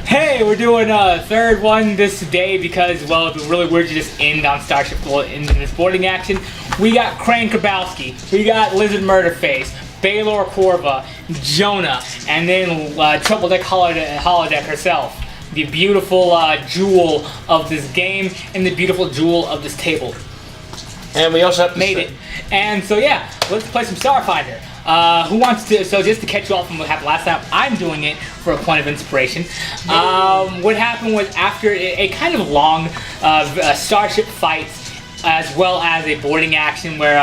Hey, we're doing a third one this day because, well, it's really weird to just end on Starship in this boarding action. We got Crane Karbowski, we got Lizard Murderface, Baylor Corva, Jonah, and then Triple Deck Holodeck herself. The beautiful jewel of this game and the beautiful jewel of this table. And we also have made it. And so yeah, let's play some Starfinder. Who wants to? So just to catch you off from what happened last time, I'm doing it for a point of inspiration. What happened was after a kind of long starship fight, as well as a boarding action where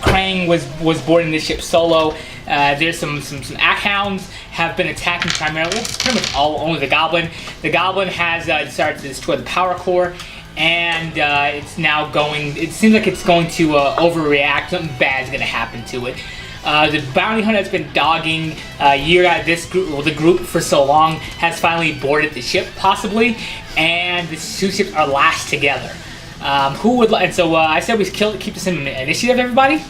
Krang was boarding the ship solo. There's some Ackhounds have been attacking primarily. It's pretty much only the Goblin. The Goblin has decided to destroy the power core. And it's now going. It seems like it's going to overreact. Something bad's going to happen to it. The bounty hunter that's been dogging this group, well, the group for so long, has finally boarded the ship, possibly, and the two ships are lashed together. Who would? And so I said we keep this in initiative, everybody.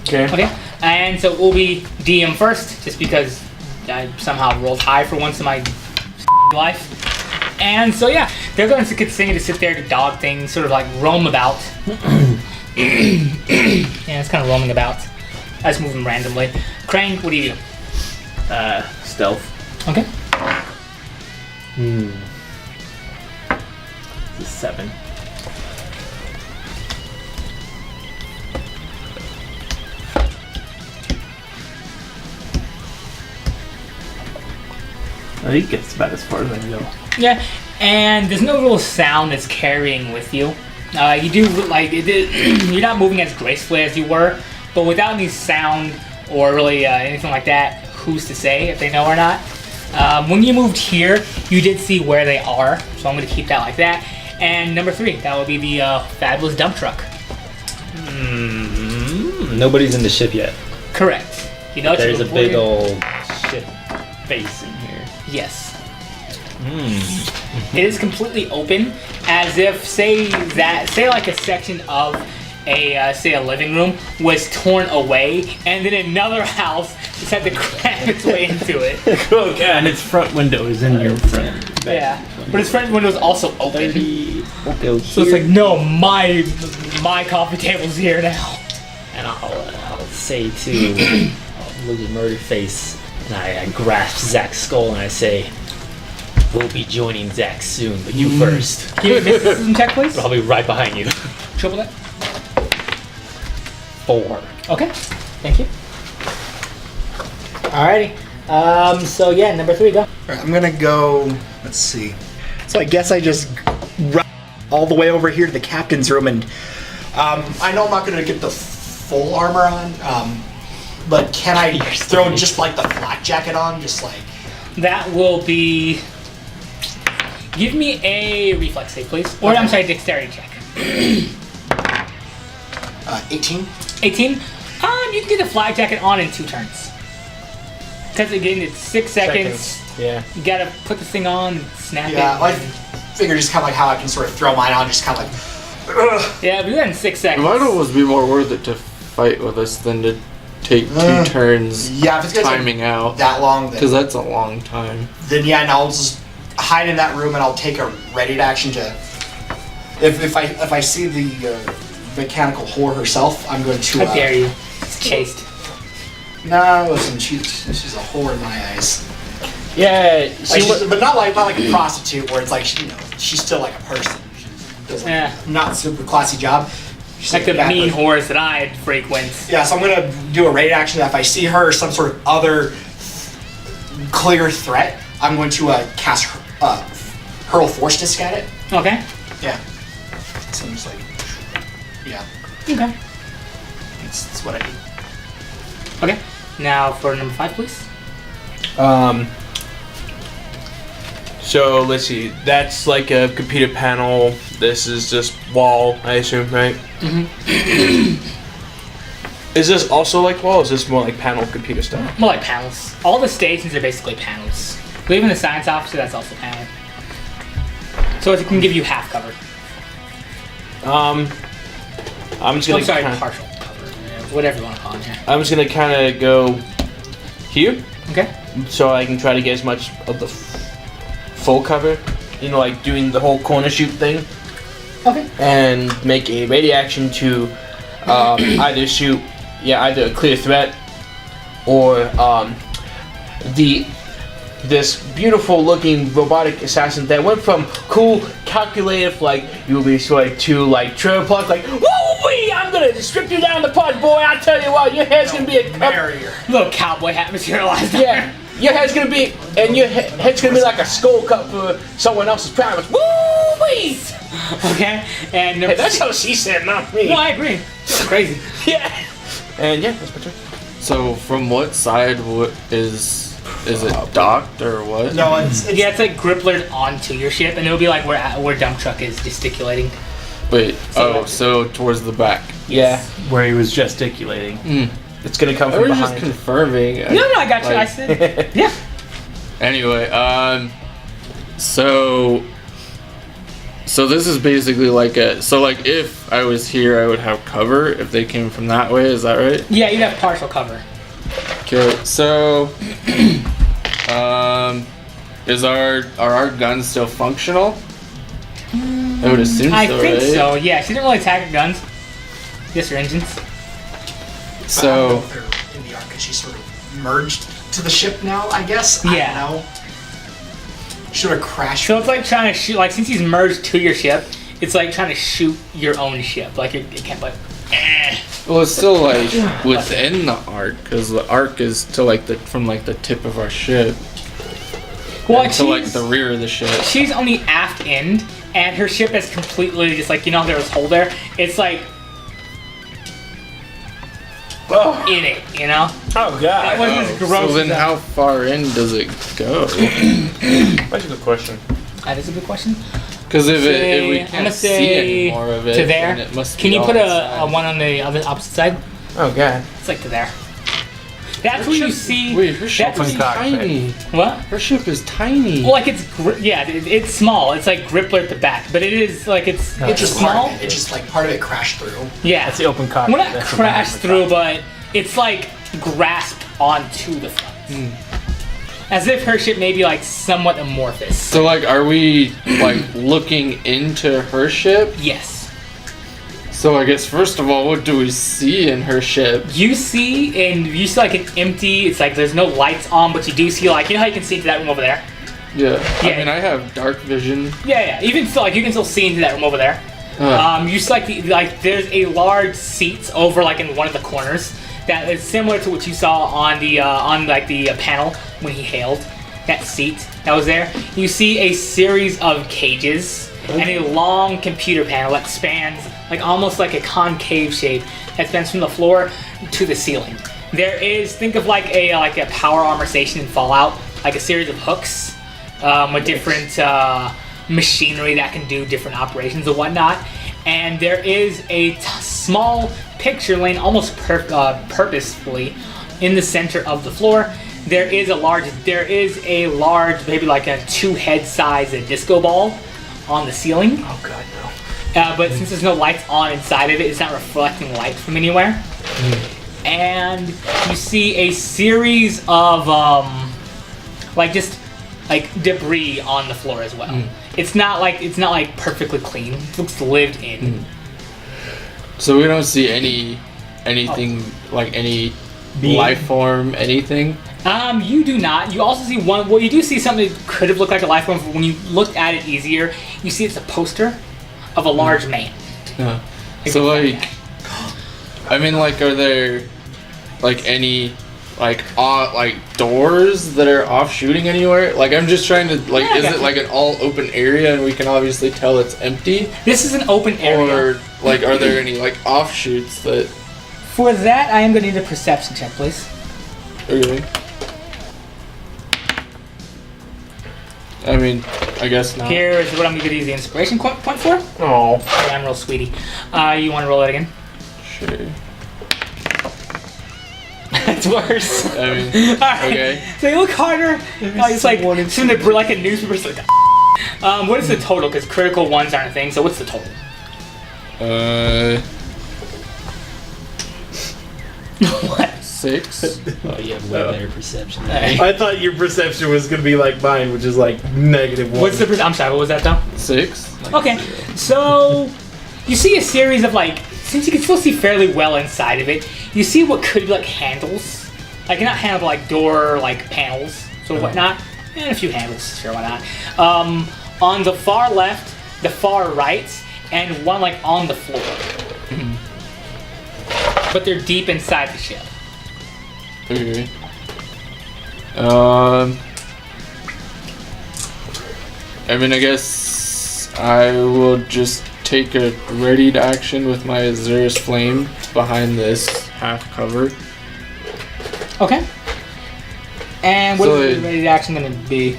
Okay. Okay. And so we'll be DM first, just because I somehow rolled high for once in my life. And so yeah, they're going to continue to sit there to dog things, sort of like roam about. Yeah, it's kind of roaming about. I just move them randomly. Crane, what do you do? Stealth. Okay. This is 7. I think it's about as far as I can go. Yeah, and there's no real sound that's carrying with you. You do like you're not moving as gracefully as you were, but without any sound or really anything like that, who's to say if they know or not? When you moved here, you did see where they are, so I'm going to keep that like that. And number 3, that will be the fabulous dump truck. Nobody's in the ship yet. Correct. You know, there's a big old ship face in here. Yes. It is completely open, as if say like a section of a living room was torn away, and then another house just had to cram its way into it. Okay, and its front window is in your front. Yeah, but its front window is also open. Okay, so it's like, no, my coffee table's here now. And I'll say to Lizard Murderface, and I grasp Zach's skull and I say, we'll be joining Zach soon, but you first. Can you make a system check, please? I'll be right behind you. Triple that. 4. Okay, thank you. Alrighty. So yeah, number 3, go. Alright, I'm gonna go. Let's see. So I guess I just run all the way over here to the captain's room, and I know I'm not gonna get the full armor on, but can I throw just like the flak jacket on, just like? That will be. Give me a reflex save, please. Or, I'm sorry, dexterity check. 18. 18? You can get the flag jacket on in 2 turns. Because again, it's 6 seconds. Yeah. You gotta put the thing on and snap it. Yeah, I figure just kind of like how I can sort of throw mine on, just kind of like. Ugh. Yeah, but then 6 seconds. It might almost be more worth it to fight with us than to take 2 turns. Yeah, if it's gonna timing out that long, because that's a long time. Then yeah, and I'll just hide in that room and I'll take a ready to action to. If I see the mechanical whore herself, I'm going to. How dare you? It's chaste. No, listen, she's a whore in my eyes. Yeah, but not like a prostitute where it's like she's still like a person. She does not super classy job. She's like the mean whores that I frequent. Yeah, so I'm gonna do a raid action. If I see her or some sort of other clear threat, I'm going to cast hurl force disc at it. Okay. Yeah. Seems like. Yeah. Okay. That's what I do. Okay. Now for number 5, please. So let's see. That's like a computer panel. This is just wall, I assume, right? Mm-hmm. Is this also like wall? Or is this more like panel computer stuff? More like panels. All the stations are basically panels. Even the science officer, that's also panel. So it can give you half cover. I'm just I'm gonna. sorry, kinda- partial cover, whatever you want to call it here. I'm just gonna kind of go here, Okay. so I can try to get as much of the full cover. You know, like doing the whole corner shoot thing, Okay. and make a ready action to either shoot, either a clear threat or this beautiful looking robotic assassin that went from cool calculative like you'll be like to like trailer park like woo-wee, I'm gonna strip you down the pod, boy. I tell you what, your head's gonna be a Merrier. Little cowboy hat materialized. yeah. Your head's gonna be and your head's gonna be like a skull cut for someone else's private. Woo-wee! Okay. And Hey, that's how she said, not me. No, I agree. It's crazy. Yeah. And yeah, that's my turn. So from what side is it docked or what? No, it's Yeah, it's like gripplered onto your ship, and it'll be like where dump truck is gesticulating. Wait, so towards the back. Yeah. Where he was gesticulating. It's gonna come I from was behind. just confirming. No, I got you. I Like- said, yeah. Anyway, so this is basically like like if I was here, I would have cover if they came from that way. Is that right? Yeah, you have partial cover. Okay, so are our guns still functional? I would assume I so, think right? so. Yeah, she didn't really attack with guns. Yes, her engines. I don't know So if they're in the arc because she sort of merged to the ship now, I guess. Yeah. I don't know. Should have crashed. So it's like trying to shoot. Like since he's merged to your ship, it's like trying to shoot your own ship. Like it can't like. well, it's still like within the arc because the arc is to like from like the tip of our ship Well, like to like she's- the rear of the ship. She's on the aft end, and her ship is completely just like, you know, there was hole there. It's like in it, you know. Oh That god. was as gross. So then, as that. how far in does it go? That's a good question. That is a good question. Because if we I'm can't gonna see say any more of it, to there. then it must Can be you all put a inside. one on the other opposite side? Oh god. It's like to there. That's where you see. Wait, her ship that's is where you- tiny. What? Her ship is tiny. Well, like it's it's small. It's like grippler at the back, but it is like it's Just small. part of it. It's just like part of it crashed through. Yeah, That's the open cockpit. Well, not That's the crashed open through, but it's like grasped onto the front, as if her ship may be like somewhat amorphous. So like, are we like looking into her ship? Yes, So I guess first of all, what do we see in her ship? you see like an empty. It's like there's no lights on, but you do see like, you know how you can see into that room over there. Yeah, Yeah. I mean, I have dark vision. Yeah. Even still, like you can still see into that room over there. You see like there's a large seats over like in one of the corners that is similar to what you saw on the panel when he hailed that seat that was there. You see a series of cages and a long computer panel that spans like almost like a concave shape that spans from the floor to the ceiling. There is, think of like a power armor station in Fallout, like a series of hooks with different machinery that can do different operations and whatnot. And there is a small picture laying almost purposefully in the center of the floor. There is a large, maybe like a 2-head size disco ball on the ceiling. Oh god, no. But since there's no lights on inside of it, it's not reflecting light from anywhere. And you see a series of debris on the floor as well. It's not like perfectly clean. It looks lived in. So we don't see anything like any life form, anything. You do not. You also see one. Well, you do see something that could have looked like a life form. When you look at it easier, you see it's a poster of a large man. Yeah. So like, I mean, like, are there like any like doors that are off shooting anywhere? Like, I'm just trying to like, Yeah, I is got it you. like an all open area and we can obviously tell it's empty, This is an open area. or like, are there any like offshoots that? For that, I am going to need a perception check, please. Okay. I mean, I guess not. Here is what I'm going to give you the inspiration point for. Oh. Okay, I'm real sweetie. You want to roll it again? Sure. That's worse. I mean, Alright. okay. So you look harder. It's like some of the like a newspaper. It's like, what is the total? Because critical ones aren't a thing. So what's the total? What? 6. Oh, you have way better perception. I thought your perception was gonna be like mine, which is like -1. What's the? I'm sorry. What was that though? 6. Okay, so you see a series of like, since you can still see fairly well inside of it, you see what could be like handles, like not handles, but like door like panels, so whatnot, and a few handles, sure, why not? On the far left, the far right, and one like on the floor, but they're deep inside the ship. Okay. I mean, I guess I will just take a readied action with my Azurus Flame behind this half cover. Okay. And what So is the ready action going to be?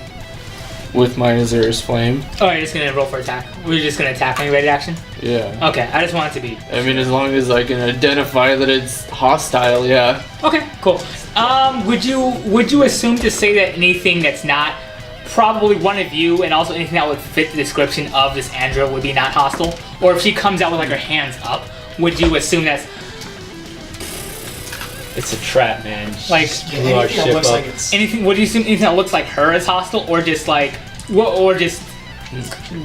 With my Azurus Flame. Oh, you're just going to roll for attack. We're just going to attack any ready action? Yeah. Okay, I just want it to be. I mean, as long as I can identify that it's hostile, yeah. Okay, cool. Would you assume to say that anything that's not probably one of you, and also anything that would fit the description of this Andra would be not hostile? Or if she comes out with like her hands up, would you assume that's It's a trap, man. like Blew our Anything that ship looks up. like it's anything? Would you assume anything that looks like her is hostile, or just like, or just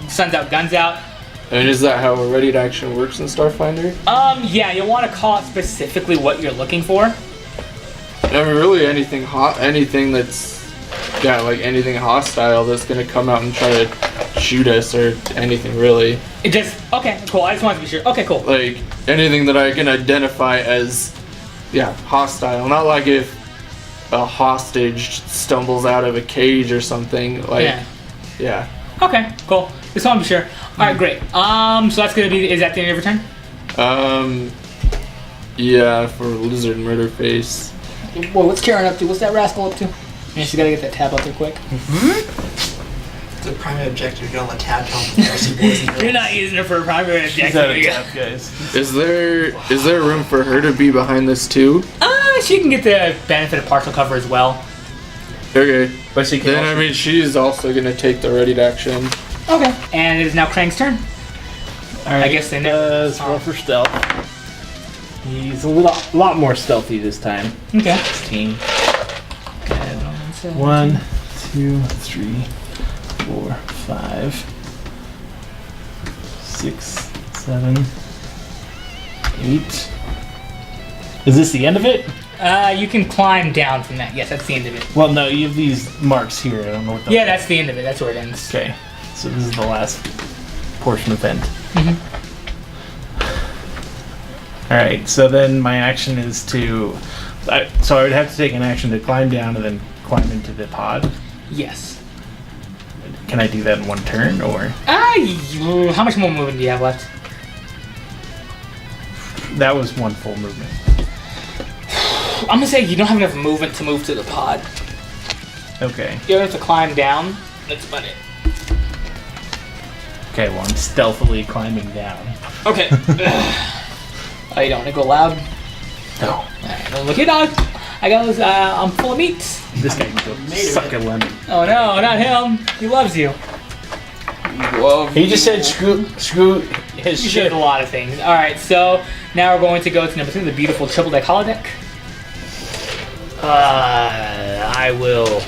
suns out, guns out? I mean, is that how a readied action works in Starfinder? Yeah, you'll want to call it specifically what you're looking for. I mean, really anything anything that's like anything hostile that's gonna come out and try to shoot us or anything really. It just okay, cool. I just wanted to be sure. Okay, cool. Like anything that I can identify as, hostile. Not like if a hostage stumbles out of a cage or something. Like, yeah. Okay, cool. Just want to be sure. All right, great. So that's gonna be. Is that the end of your turn? Yeah, for Lizard Murder Face. Boy, what's Karen up to? What's that rascal up to? Man, she's gotta get that tab up there quick. the primary objective to get on the tab help. Boys and girls. You're not using her for a primary She's objective. out of are you? tap, guys. Is there room for her to be behind this too? She can get the benefit of partial cover as well. Okay. But she can Then also- I mean she's also gonna take the readied action. Okay. And it is now Krang's turn. Alright, I guess they know. does roll for stealth. He's a lot more stealthy this time. Okay. 16. 1, 2, 3, 4, 5, 6, 7, 8. Is this the end of it? You can climb down from that. Yes, that's the end of it. Well, no, you have these marks here. I don't know what the. Yeah, that's the end of it. That's where it ends. Okay, so this is the last portion of end. All right, so then my action is to. So I would have to take an action to climb down and then climb into the pod. Yes. Can I do that in one turn, or How much more movement do you have left? that was one full movement? I'm gonna say you don't have enough movement to move to the pod. Okay. You have to climb down. That's about it. Okay, well I'm stealthily climbing down. Okay. Oh, you don't want to go loud? No. Alright, well, look here, dog. I got I'm full of meat. This guy can go suck a lemon. Oh no, not him. He loves you. Love. He just said screw his You shit. did a lot of things. Alright, so now we're going to go to number 2, the beautiful triple deck holodeck. I will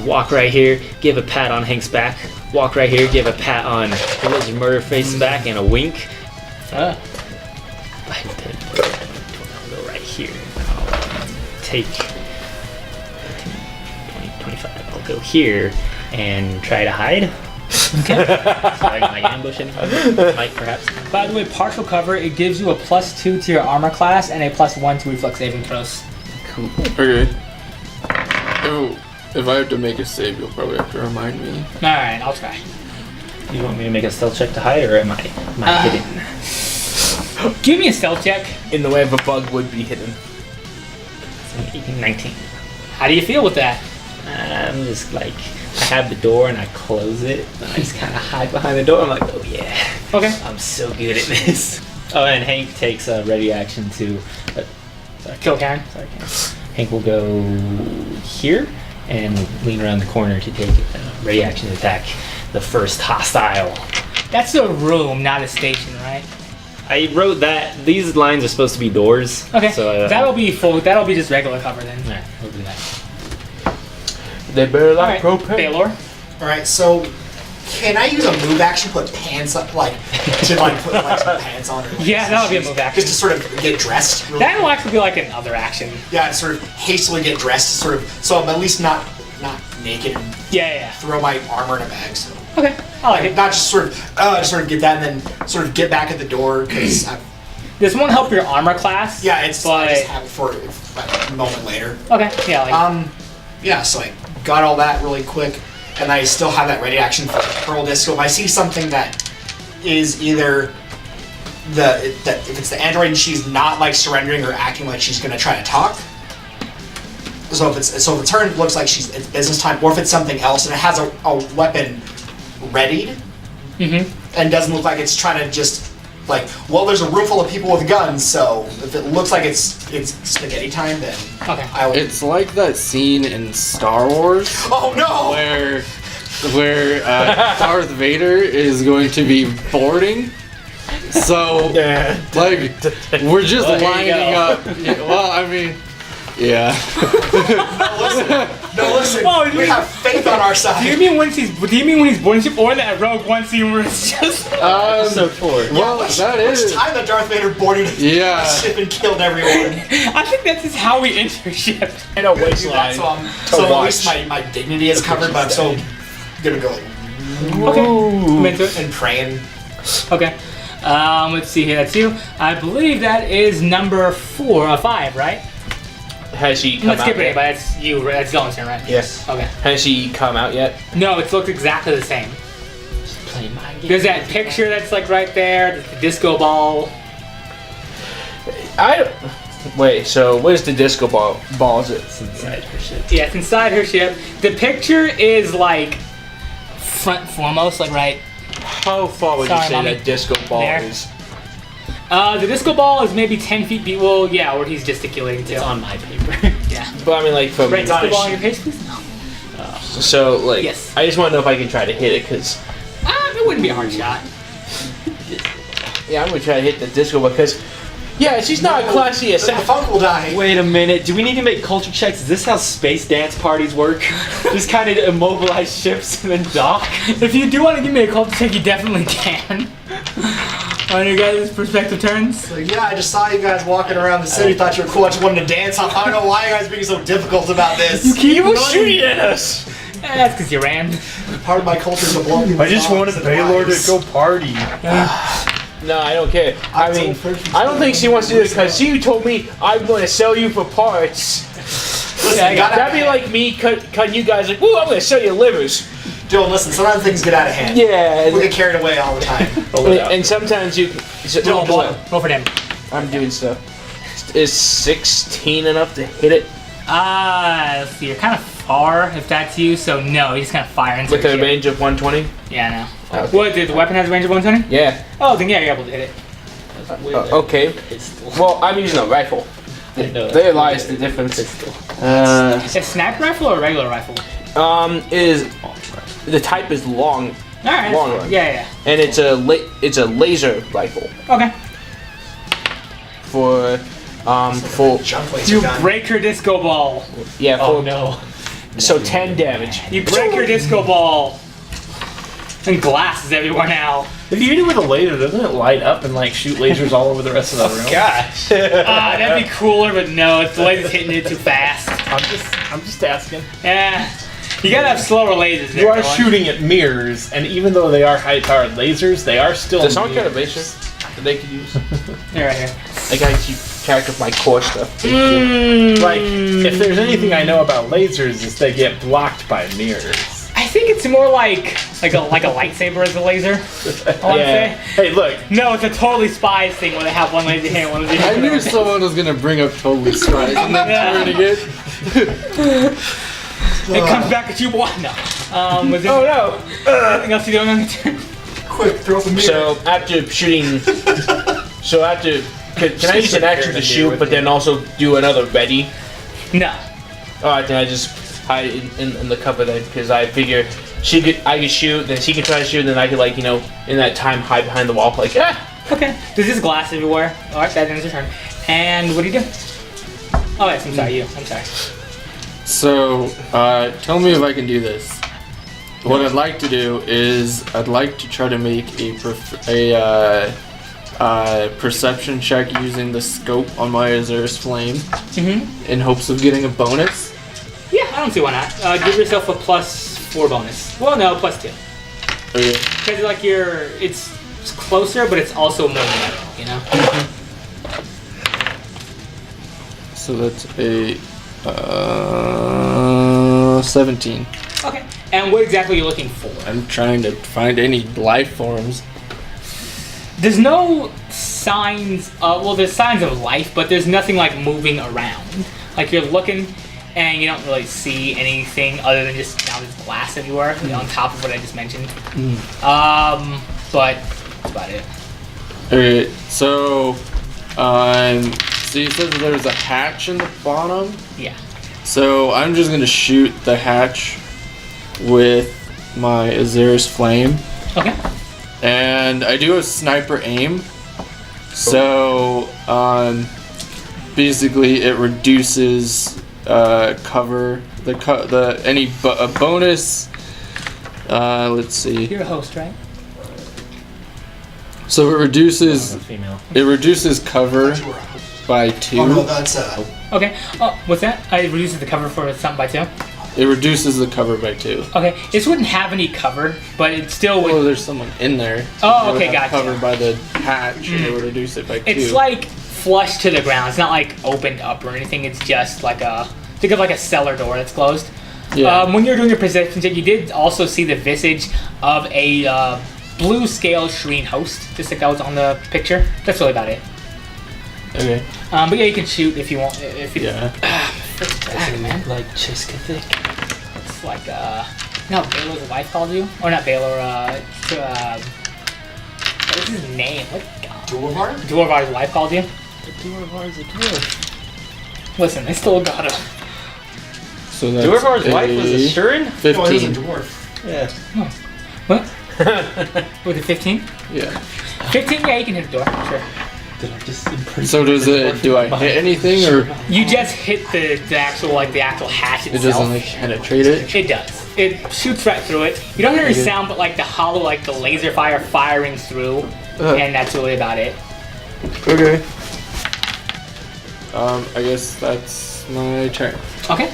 walk right here, give a pat on Hank's back, walk right here, give a pat on the Lizard Murder Face's back, and a wink. I'll go right here. I'll take 20, 25. I'll go here and try to hide. Okay. So I can ambush anyone. Might perhaps. By the way, partial cover, it gives you a +2 to your armor class and a +1 to reflex saving throws. Cool. Okay. Oh, if I have to make a save, you'll probably have to remind me. Alright, I'll try. You want me to make a stealth check to hide, or am I hidden? Give me a stealth check. In the way of a bug would be hidden. 18, 19. How do you feel with that? I'm just like, I have the door and I close it, and I just kind of hide behind the door. I'm like, oh yeah, Okay. I'm so good at this. Oh, and Hank takes a ready action to Kill Karen. Sorry, Karen. Hank will go here and lean around the corner to take ready action to attack the first hostile. That's a room, not a station, right? I wrote that these lines are supposed to be doors. Okay, So that'll be full. That'll be just regular cover then. Alright, we'll do that. They better All like right, propane. Baylor. All right, so can I use a move action, put pants up, like to like put like some pants on? Or, like, Yeah, that'll be a move action. Just to sort of get dressed. Really That'll actually be like another action. yeah, and sort of hastily get dressed, to sort of so I'm at least not naked and Yeah. throw my armor in a bag. So Okay, I like it. not just sort of get that and then sort of get back at the door because This won't help your armor class. yeah, it's but I just have it for like, a moment later. okay. Yeah, like Yeah, so I got all that really quick, and I still have that ready action for Pearl Disco. If I see something that is either if it's the android and she's not like surrendering or acting like she's gonna try to talk. So if the turn looks like it's business time, or if it's something else and it has a weapon readied, and doesn't look like it's trying to just like, well, there's a room full of people with guns, so if it looks like it's spaghetti time, then okay. I will. It's like that scene in Star Wars Oh no! where Darth Vader is going to be boarding. So like we're just Well, here you lining go. up. Yeah, well, I mean, yeah. No, listen. Oh, we have faith on our side. Do you mean when he's boarding ship, or that Rogue One scene where it's just? Episode 4. Well, that Which is. time that Darth Vader boarded Yeah. a ship and killed everyone. I think that's just how we enter ship. And a Do that, waistline. so at watch. least my dignity is covered, but I'm still gonna go like, Okay, I'm into it. and praying. Okay. Let's see here. That's you. I believe that is number 5, right? Has she come Let's out skip it, yet? but that's you. That's Dylan's turn, right? Yes. Okay. Has she come out yet? No, it looks exactly the same. Playing my game. There's that picture that's like right there. The disco ball. Wait, so where's the disco ball? Is it? It's inside her ship. Yeah, it's inside her ship. The picture is like front foremost, like right. How far would Sorry, you say Mommy. that disco ball There. is? The disco ball is maybe 10 feet deep. Well, yeah, where he's gesticulating too. It's on my paper. Yeah. But I mean, like from Right, disco ball on your page, please. No. so like. Yes. I just want to know if I can try to hit it, because It wouldn't be a hard shot. yeah, I'm gonna try to hit the disco ball because yeah, she's not classy The assassin. funk will die. Wait a minute. Do we need to make culture checks? Is this how space dance parties work? Just kind of immobilize ships and then dock? If you do want to give me a call to check, you definitely can. On your guys' perspective turns. Like, yeah, I just saw you guys walking around the city. Thought you were cool. I just wanted to dance. I don't know why you guys are being so difficult about this. You were shooting at us. That's because you ran. Part of my culture is a blow. I just wanted Baylor to go party. No, I don't care. I I'm so mean, perfect. I don't think she wants to do it because she told me I'm going to sell you for parts. Listen, you gotta, That'd be like me cutting you guys like, ooh, I'm going to sell you livers. Dylan, listen, sometimes things get out of hand. Yeah. We get carried away all the time. And sometimes you. Dylan, blow. Roll for them. I'm doing stuff. Is 16 enough to hit it Let's see. You're kind of far if that's you, so no. You just kind of fire into with the a ship. range of 120? Yeah, no. Okay. What? Did the weapon has a range of 120? Yeah. Oh, then yeah, you're able to hit it. Okay. Pistol. Well, I'm using a rifle. I know that. There lies the difference. Pistol. Is it a sniper rifle or a regular rifle? Is the type is long, All right. Long that's- run. Yeah. and it's a laser rifle Okay. for Jump laser You gun. break her disco ball. yeah for Oh no. so 10 damage. You break her disco ball. And glass is everywhere now. If you hit it with a laser, doesn't it light up and like shoot lasers all over the rest of the room? Gosh. That'd be cooler, but no, it's the laser's hitting it too fast. I'm just asking. Yeah. You gotta have slower lasers. You are everyone. shooting at mirrors, and even though they are high-powered lasers, they are still. Does someone got a mirrors. laser that they could use? They're right here. I gotta keep track of my core stuff. Like, if there's anything I know about lasers, is they get blocked by mirrors. I think it's more like a lightsaber as a laser. I wanna say. Hey, look. No, it's a totally spies thing where they have one laser here and one laser I here. knew someone was gonna bring up Totally Spies and then turn again. It comes back at you. What? No. Was it Oh no! anything else you doing on the turn? Quick, throw up a mirror. So after shooting, can I use an action to shoot, but then also do another ready? No. Alright, then I just hide in the cover then, because I figure I could shoot, then she could try to shoot, and then I could in that time hide behind the wall, like Okay. There's just glass everywhere. Alright, that ends your turn. And what do you do? Oh, yes, I'm sorry, you. I'm sorry. So, tell me if I can do this. What I'd like to do is I'd like to try to make a perception check using the scope on my Azur's Flame in hopes of getting a bonus. Yeah, I don't see why not. Give yourself a +4 bonus. Well, no, +2. Okay. Because like it's closer, but it's also more metal, you know? So that's a 17. Okay. And what exactly are you looking for? I'm trying to find any life forms. There's no signs well, there's signs of life, but there's nothing like moving around. Like you're looking and you don't really see anything other than just now there's glass everywhere on top of what I just mentioned. But that's about it. Okay, so you said that there's a hatch in the bottom? Yeah. So I'm just gonna shoot the hatch with my Azur's Flame. Okay. And I do have sniper aim. So basically it reduces cover any bonus. Let's see. You're a host, right? So it reduces Female. cover by 2. Oh no, that's Okay. Oh, what's that? It reduces the cover for something by 2. It reduces the cover by 2. Okay. This wouldn't have any cover, but it still would. Oh, there's someone in there. Oh, It would okay, have gotcha. Covered by the hatch, and it would reduce it by 2. It's like flush to the ground. It's not like opened up or anything. It's just like think of like a cellar door that's closed. Yeah. When you're doing your perception check, you did also see the visage of a blue scale Shreen host, just like that was on the picture. That's really about it. Okay. But yeah, you can shoot if you want. If you, Yeah. Frick's back, man. Like Chiska thick. It's like no, Baylor's wife called you, or not Baylor. What is his name? What? Dwarvar? Dwarvar's wife called you. The Dwarvar's a dwarf. Listen, they still got him. So that's Dwarvar's wife was a Shurin? 15. Oh, he was a dwarf. Yeah. What? Was it 15? Yeah. 15? Yeah, you can hit the door. Sure. Did I just imprint? So do I hit anything, or You just hit the actual hatch itself. it doesn't like penetrate it? It does. It shoots right through it. You don't hear any sound, but like the hollow, like the laser fire firing through, and that's really about it. Okay. I guess that's my turn. Okay.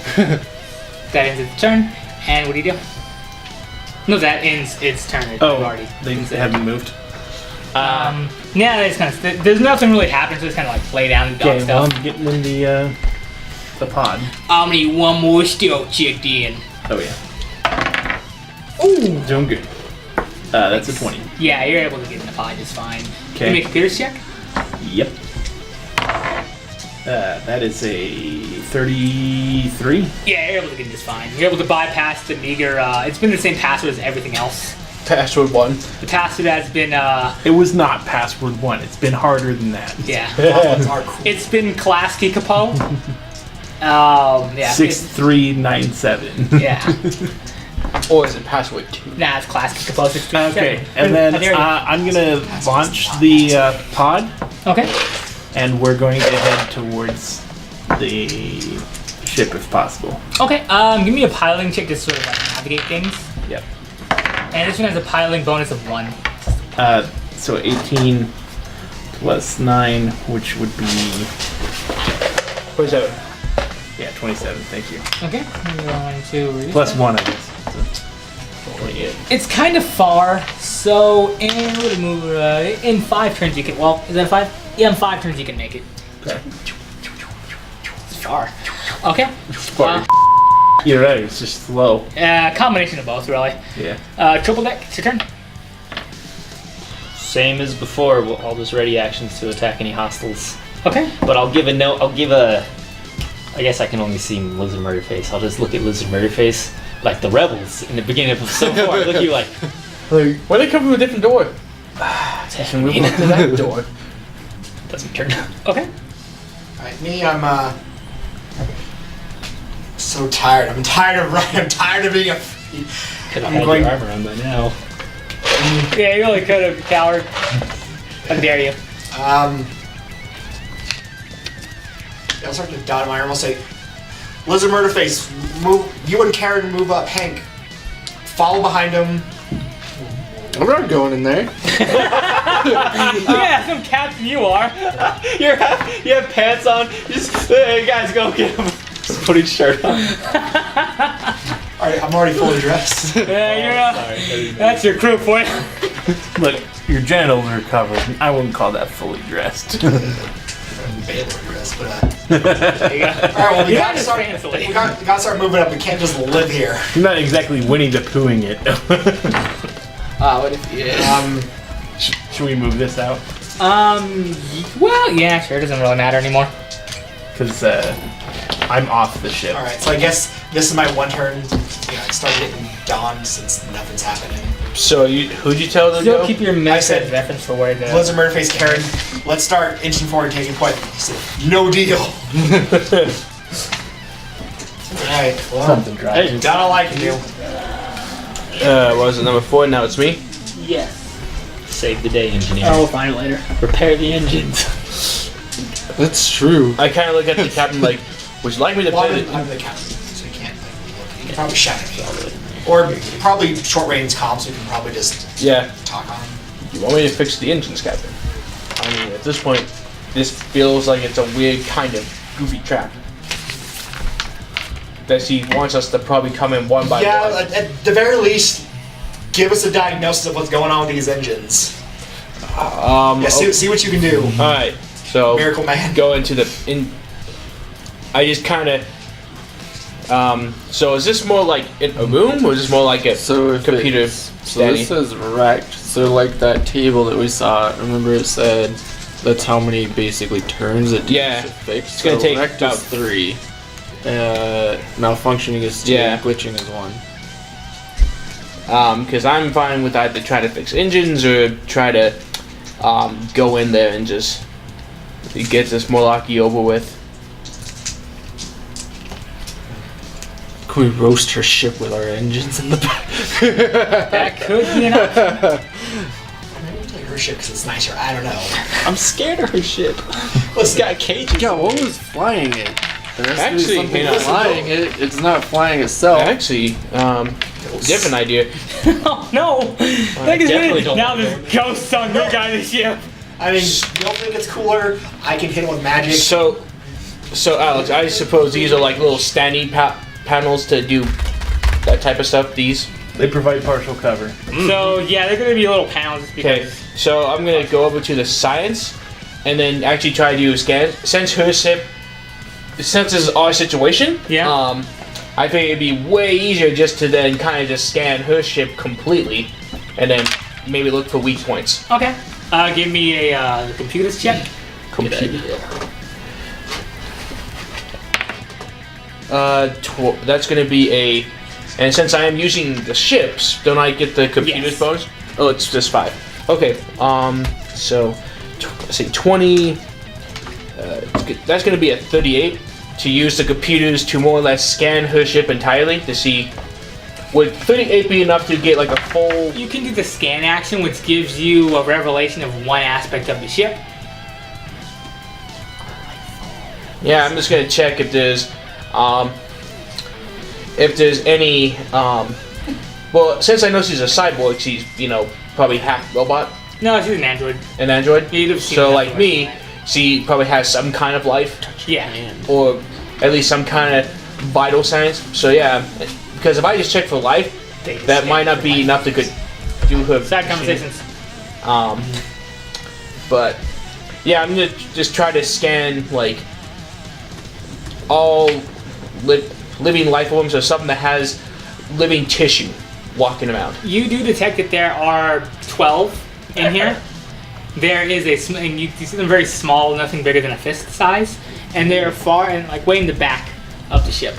That ends its turn. And what do you do? No, that ends its turn. It's already. they haven't moved. Yeah, that's kind of. There's nothing really happening, so it's kind of like lay down and dog Okay, well, stuff. I'm getting in the pod. I'm gonna need one more stealth check then. Oh yeah. Ooh, doing good. That's a 20. Yeah, you're able to get in the pod just fine. Okay. You make a Pierce check. Yep. That is a 33. Yeah, you're able to get in just fine. You're able to bypass the meager. It's been the same password as everything else. Password 1. The password has been. It was not password 1. It's been harder than that. Yeah. Goblins are cool. It's been class Kikapo. Yeah. 6397. Yeah. Or is it password 2? Nah, it's class Kikapo 637. Okay, and then I'm gonna launch the pod, Okay. and we're going to head towards the ship if possible. Okay. Give me a piloting check to sort of like navigate things. Yep. And this one has a piloting bonus of 1. So 18 plus 9, which would be 27. yeah 27. Thank you. Okay. I'm going to reduce Plus that. 1, I guess. So 28. It's kind of far, so in 5 turns you can. Well, is that 5? Yeah, in 5 turns you can make it. Okay. It's far. Okay. Far. You're right. It's just slow. Combination of both, really. Yeah. Triple deck. It's your turn. Same as before. I'll just ready actions to attack any hostiles. Okay. But I'll give a note. I guess I can only see Lizard Murderface. I'll just look at Lizard Murderface like the rebels in the beginning of so far. Look at you like. Why they come from a different door? Can We went to that door. That's my turn. Okay. Alright, me, I'm so tired. I'm tired of running. I'm tired of being a. Could have I'm had going- your armor on by now. Yeah, you really could have, coward. How dare you? I'll start to dot my arm. I'll say, Lizard Murderface, move. You and Karen move up. Hank, follow behind him. I'm not going in there. Yeah, some captain you are. You have pants on. Just hey guys, go get him. Just put his shirt on. Alright, I'm already fully dressed. Yeah, that's your crew for you. Look, your genitals are covered. I wouldn't call that fully dressed. Baylor dressed, but There you go. Alright, well, we Yeah, gotta just start. fancily. We gotta start moving up. We can't just live here. You're not exactly Winnie the Poohing it. What if Should we move this out? well, yeah, sure, it doesn't really matter anymore. Because I'm off the ship. Alright, so I guess this is my one turn. It started getting dawn since nothing's happening. So who'd you tell to Still go? keep your I method said- reference for where the... Blizzard Murderface, Karen, let's start inching forward, taking point. He said, no deal. Alright, well, Something dry. done all I can do. What was it, number 4? Now it's me. Yes. Save the day, engineer. Oh, we'll find it later. Repair the engines. That's true. I kind of look at the captain like, would you like me to Well, play I'm the captain, so you can't. You can probably shout at me. Or probably short range comms, so you can probably just Yeah. talk on. You want me to fix the engines, Captain? I mean, at this point, this feels like it's a weird kind of goofy trap. That he wants us to probably come in one by Yeah, one. at the very least, give us a diagnosis of what's going on with these engines. Yeah, see what you can do. Alright, so Miracle Man. go into the I just kind of. So is this more like a room, or is this more like a So if computer? So this says racked. So like that table that we saw, remember it said that's how many basically turns it takes Yeah. to fix. It's gonna take wrecked about- is 3. Malfunctioning is 2. Yeah. Glitching is 1. Because I'm fine with either try to fix engines or try to go in there and just get this Morlocki over with. Can we roast her ship with our engines in the back? That could be an option. Maybe take her ship because it's nicer. I don't know. I'm scared of her ship. Listen, Got cages. Yeah, what was flying it? There has to be Actually, something you know, flying it. It's not flying itself. Actually, different idea. Oh no! That is definitely really, don't now want there's ghosts on your guys' ship. I mean, you don't think it's cooler? I can hit it with magic. So Alex, I suppose these are like little standing panels to do that type of stuff. These. They provide partial cover. So yeah, they're gonna be little panels just Okay, because. so I'm gonna go over to the science, and then actually try to do a scan. Since this is our situation, Yeah. I think it'd be way easier just to then kind of just scan her ship completely, and then maybe look for weak points. Okay. Give me a computers check. That's gonna be a, and since I am using the ships, don't I get the computers Yes. bonus? Oh, it's just 5. Okay, so let's see, 20. That's gonna be a 38 to use the computers to more or less scan her ship entirely to see. Would 38 be enough to get like a full? You can do the scan action, which gives you a revelation of one aspect of the ship. Yeah, I'm just gonna check if there's any well, since I know she's a cyborg, she's probably half robot, No, she's an android. an android. Yeah, you'd have seen So that like before. me, she probably has some kind of life, Yeah. or at least some kind of vital signs. So yeah, because if I just check for life, that might not be enough to do her. Sad conversations. But yeah, I'm gonna just try to scan like all living life forms or something that has living tissue walking around. You do detect that there are 12 in here. There is and you see them very small, nothing bigger than a fist size, and they're far and like way in the back of the ship.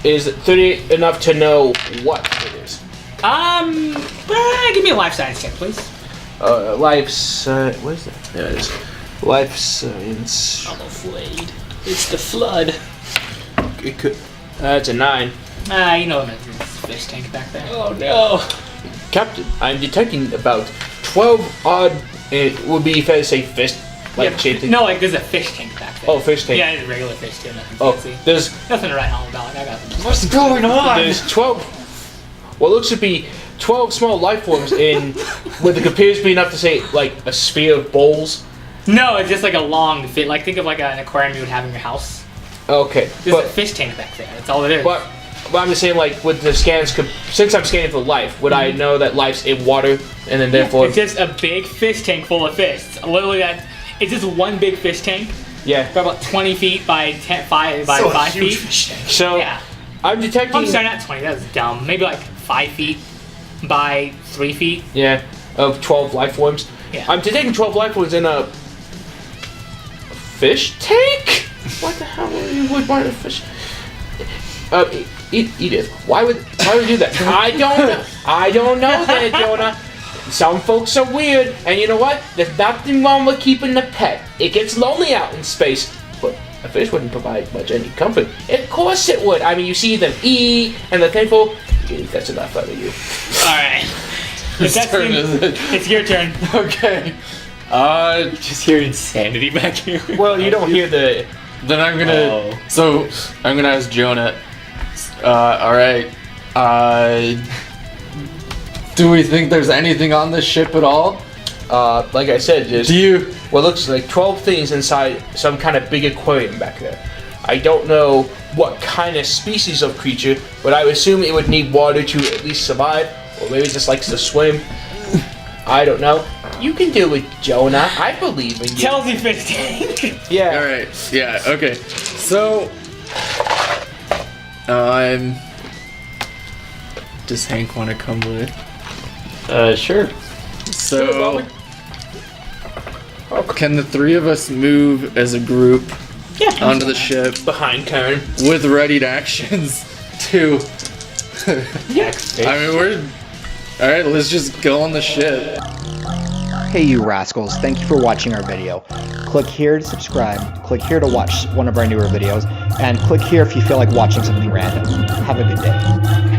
Is 30 enough to know what it is? Give me a life science check, please. Life science. What is it? There it is. Life science. I'm afraid. It's the flood. It could. It's a 9. You know there's a fish tank back there. Oh no. Captain, I'm detecting about 12 odd It would be fair to say fish, like shaped thing. No, like there's a fish tank back there. Oh, fish tank. Yeah, it's a regular fish too. Nothing Oh, fancy. there's Nothing to write home about. Like, I got them. What's going on? There's 12. What looks to be 12 small life forms in what appears to be enough to say like a sphere of bowls. No, it's just like a long fit. Like think of like an aquarium you would have in your house. Okay, There's a but fish tank back there. That's all it is. but I'm just saying like with the scans, since I'm scanning for life, would I know that life's in water and then therefore? It's just a big fish tank full of fish. It's literally that. It's just one big fish tank. Yeah. About 20 feet by 5 feet. So Yeah. I'm detecting. I'm sorry, not 20. That's dumb. Maybe like 5 feet by 3 feet. Yeah, of 12 life forms. Yeah. I'm detecting 12 life forms in a fish tank? What the hell would want a fish? Edith, why would you do that? I don't know that, Jonah. Some folks are weird, and you know what? There's nothing wrong with keeping a pet. It gets lonely out in space, but a fish wouldn't provide much any comfort. Of course it would. I mean, you see them eat, and they're thankful. That's enough out of you. Alright. It's your turn. Okay. Just hear insanity back here. Well, you don't hear the. Then I'm gonna. Oh. So I'm gonna ask Jonah. All right. Do we think there's anything on this ship at all? Like I said, there's Do you? what looks like 12 things inside some kind of big aquarium back there. I don't know what kind of species of creature, but I would assume it would need water to at least survive, or maybe it just likes to swim. I don't know. You can do it, Jonah. I believe in you. Chelsea fish tank. Yeah. All right. Yeah. Okay. So, does Hank want to come with? Sure. So, can the three of us move as a group onto the ship Behind Karen. with readied actions to? I mean, we're all right. Let's just go on the ship. Hey you rascals, thank you for watching our video. Click here to subscribe, click here to watch one of our newer videos, and click here if you feel like watching something random. Have a good day.